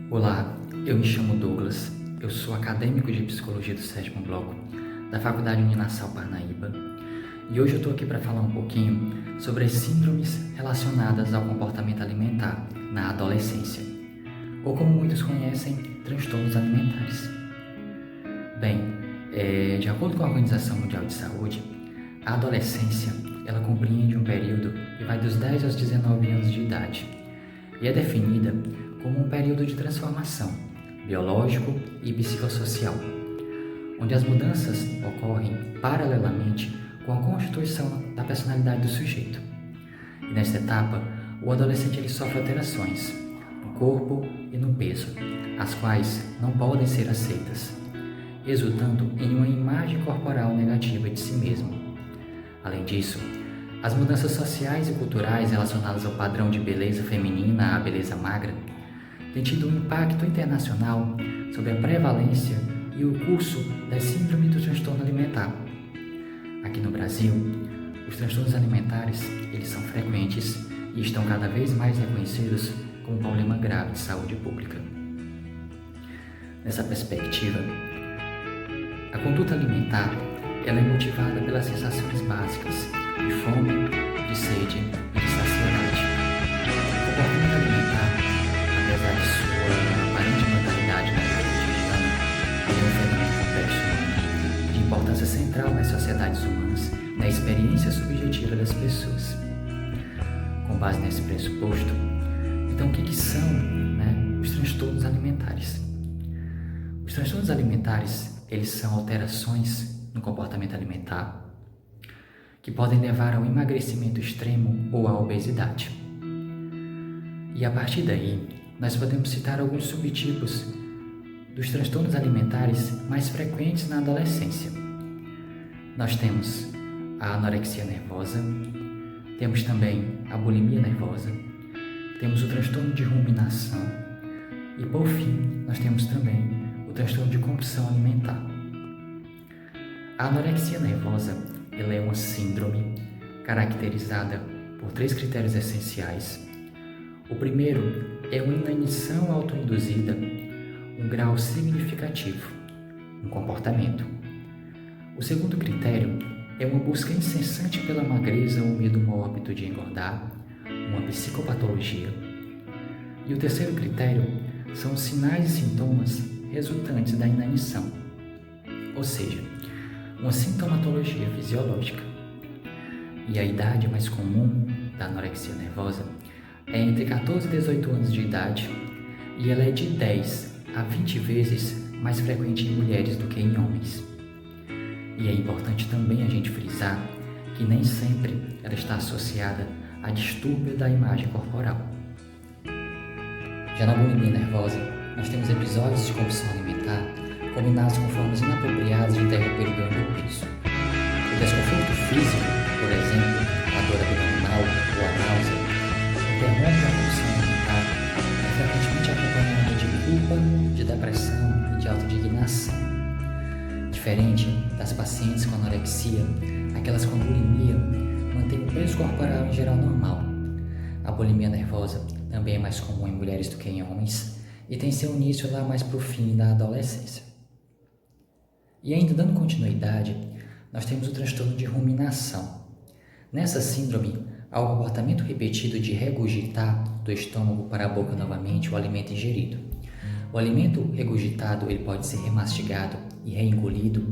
Olá, eu me chamo Douglas, eu sou acadêmico de Psicologia do 7º Bloco da Faculdade Uninassal Parnaíba e hoje eu estou aqui para falar um pouquinho sobre as síndromes relacionadas ao comportamento alimentar na adolescência, ou como muitos conhecem, transtornos alimentares. Bem, de acordo com a Organização Mundial de Saúde, a adolescência ela compreende um período que vai dos 10 aos 19 anos de idade e é definida como um período de transformação biológico e psicossocial, onde as mudanças ocorrem paralelamente com a constituição da personalidade do sujeito. E nesta etapa, o adolescente ele sofre alterações no corpo e no peso, as quais não podem ser aceitas, resultando em uma imagem corporal negativa de si mesmo. Além disso, as mudanças sociais e culturais relacionadas ao padrão de beleza feminina à beleza magra têm tido um impacto internacional sobre a prevalência e o curso das síndromes do transtorno alimentar. Aqui no Brasil, os transtornos alimentares eles são frequentes e estão cada vez mais reconhecidos como um problema grave de saúde pública. Nessa perspectiva, a conduta alimentar ela é motivada pelas sensações básicas de fome, de sede e de saciedade. O comportamento alimentar, apesar de sua aparente modalidade na vida cotidiana, é um fenômeno complexo de importância central nas sociedades humanas, na experiência subjetiva das pessoas. Com base nesse pressuposto, então o que são os transtornos alimentares? Os transtornos alimentares, eles são alterações no comportamento alimentar que podem levar ao emagrecimento extremo ou à obesidade. E a partir daí, nós podemos citar alguns subtipos dos transtornos alimentares mais frequentes na adolescência. Nós temos a anorexia nervosa, temos também a bulimia nervosa, temos o transtorno de ruminação e, por fim, nós temos também o transtorno de compulsão alimentar. A anorexia nervosa ela é uma síndrome caracterizada por 3 critérios essenciais. O primeiro é uma inanição autoinduzida, um grau significativo, um comportamento. O segundo critério é uma busca incessante pela magreza ou medo mórbido de engordar, uma psicopatologia. E o terceiro critério são os sinais e sintomas resultantes da inanição, ou seja, uma sintomatologia fisiológica. E a idade mais comum da anorexia nervosa é entre 14 e 18 anos de idade e ela é de 10 a 20 vezes mais frequente em mulheres do que em homens. E é importante também a gente frisar que nem sempre ela está associada a distúrbio da imagem corporal. Já na bulimia nervosa, nós temos episódios de compulsão alimentar combinados com formas inapropriadas de interromper o ganho do peso. O desconforto físico, por exemplo, a dor abdominal ou a náusea, interrompe a compulsão alimentar, é frequentemente acompanhada de culpa, de depressão e de autoindignação. Diferente das pacientes com anorexia, aquelas com bulimia mantêm o peso corporal em geral normal. A bulimia nervosa também é mais comum em mulheres do que em homens e tem seu início lá mais para o fim da adolescência. E ainda dando continuidade, nós temos o transtorno de ruminação. Nessa síndrome, há o comportamento repetido de regurgitar do estômago para a boca novamente o alimento ingerido. O alimento regurgitado ele pode ser remastigado e reengolido,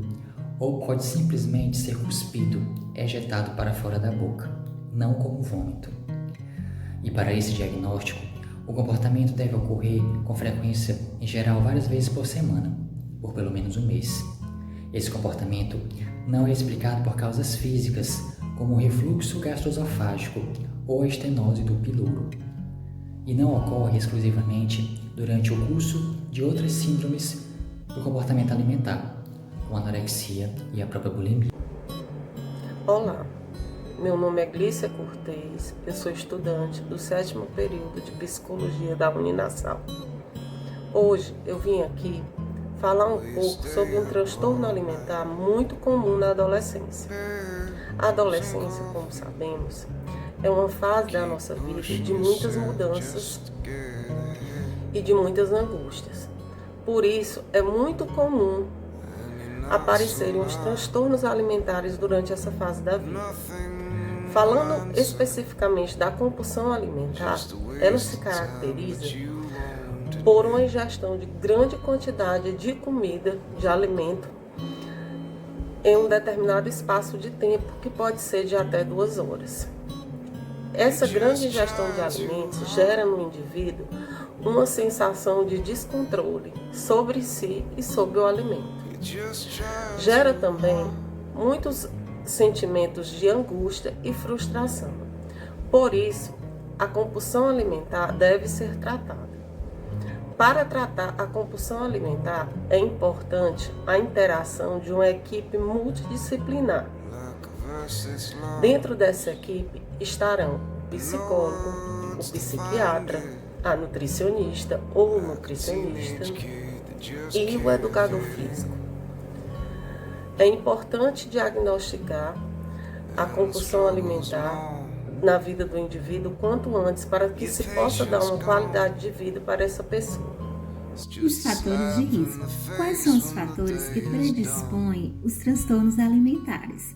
ou pode simplesmente ser cuspido, ejetado para fora da boca, não como vômito. E para esse diagnóstico, o comportamento deve ocorrer com frequência, em geral várias vezes por semana, por pelo menos um mês. Esse comportamento não é explicado por causas físicas, como o refluxo gastroesofágico ou a estenose do piloro, e não ocorre exclusivamente durante o curso de outras síndromes do comportamento alimentar, como a anorexia e a própria bulimia. Olá, meu nome é Glícia Cortez, eu sou estudante do 7º período de Psicologia da Uninassal. Hoje eu vim aqui falar um pouco sobre um transtorno alimentar muito comum na adolescência. A adolescência, como sabemos, é uma fase da nossa vida de muitas mudanças e de muitas angústias. Por isso, é muito comum aparecerem os transtornos alimentares durante essa fase da vida. Falando especificamente da compulsão alimentar, ela se caracteriza por uma ingestão de grande quantidade de comida, de alimento, em um determinado espaço de tempo, que pode ser de até 2 horas. Essa grande ingestão de alimentos gera no indivíduo uma sensação de descontrole sobre si e sobre o alimento. Gera também muitos sentimentos de angústia e frustração. Por isso, a compulsão alimentar deve ser tratada. Para tratar a compulsão alimentar, é importante a interação de uma equipe multidisciplinar. Dentro dessa equipe estarão o psicólogo, o psiquiatra, a nutricionista ou o nutricionista e o educador físico. É importante diagnosticar a compulsão alimentar na vida do indivíduo quanto antes, para que se possa dar uma qualidade de vida para essa pessoa. Os fatores de risco. Quais são os fatores que predispõem os transtornos alimentares?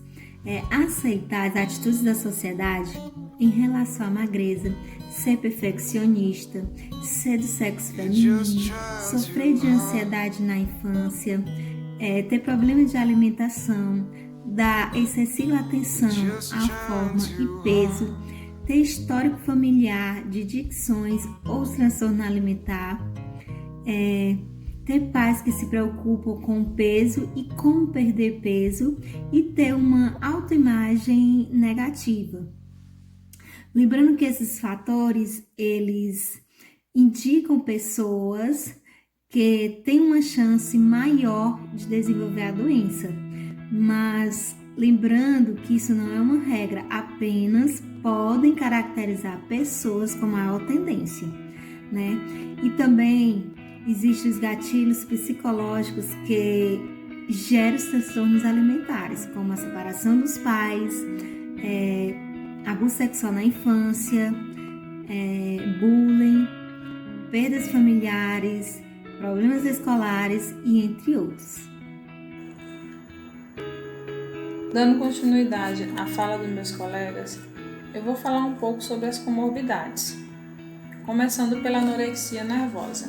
Aceitar as atitudes da sociedade em relação à magreza, ser perfeccionista, ser do sexo feminino, sofrer de ansiedade na infância, ter problemas de alimentação, dar excessiva atenção à forma e peso, ter histórico familiar de adicções ou transtorno alimentar, ter pais que se preocupam com o peso e como perder peso e ter uma autoimagem negativa. Lembrando que esses fatores, eles indicam pessoas que têm uma chance maior de desenvolver a doença, mas lembrando que isso não é uma regra, apenas podem caracterizar pessoas com maior tendência, né? E também existem os gatilhos psicológicos que geram os transtornos alimentares, como a separação dos pais, abuso sexual na infância, bullying, perdas familiares, problemas escolares e entre outros. Dando continuidade à fala dos meus colegas, eu vou falar um pouco sobre as comorbidades, começando pela anorexia nervosa.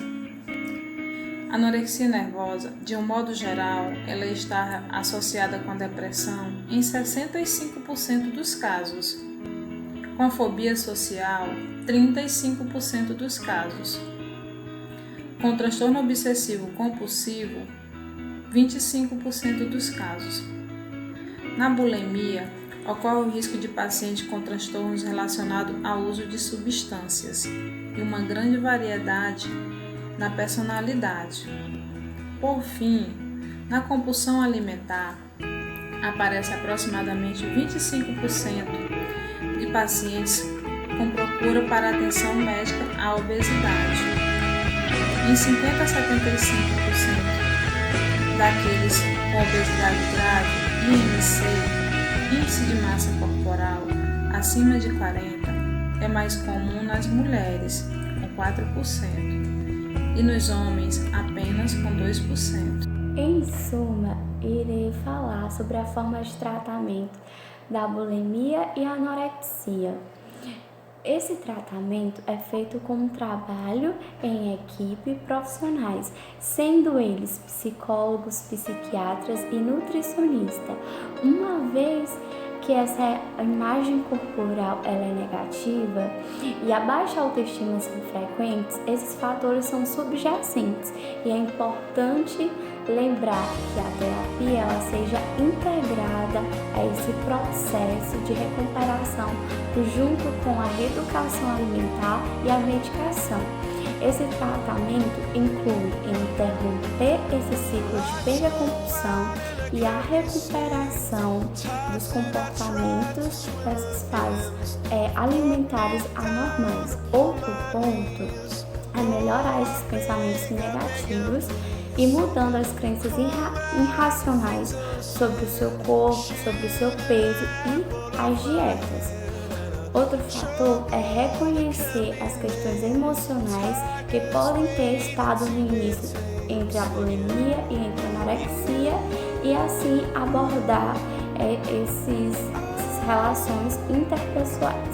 A anorexia nervosa, de um modo geral, ela está associada com a depressão em 65% dos casos, com a fobia social, 35% dos casos, com o transtorno obsessivo compulsivo, 25% dos casos. Na bulimia, ocorre o risco de pacientes com transtornos relacionados ao uso de substâncias e uma grande variedade na personalidade. Por fim, na compulsão alimentar, aparece aproximadamente 25% de pacientes com procura para atenção médica à obesidade. Em 50 a 75% daqueles com obesidade grave, IMC, índice de massa corporal, acima de 40, é mais comum nas mulheres, com 4%, e nos homens, apenas com 2%. Em suma, irei falar sobre a forma de tratamento da bulimia e anorexia. Esse tratamento é feito com um trabalho em equipe profissionais, sendo eles psicólogos, psiquiatras e nutricionistas. Uma vez que essa imagem corporal ela é negativa e a baixa autoestima são frequentes, esses fatores são subjacentes e é importante lembrar que a terapia ela seja integrada a esse processo de recuperação junto com a reeducação alimentar e a medicação. Esse tratamento inclui interromper esse ciclo de perda-compulsão e a recuperação dos comportamentos dessas fases alimentares anormais. Outro ponto é melhorar esses pensamentos negativos e mudando as crenças irracionais sobre o seu corpo, sobre o seu peso e as dietas. Outro fator é reconhecer as questões emocionais que podem ter estado no início entre a bulimia e entre a anorexia e assim abordar essas relações interpessoais.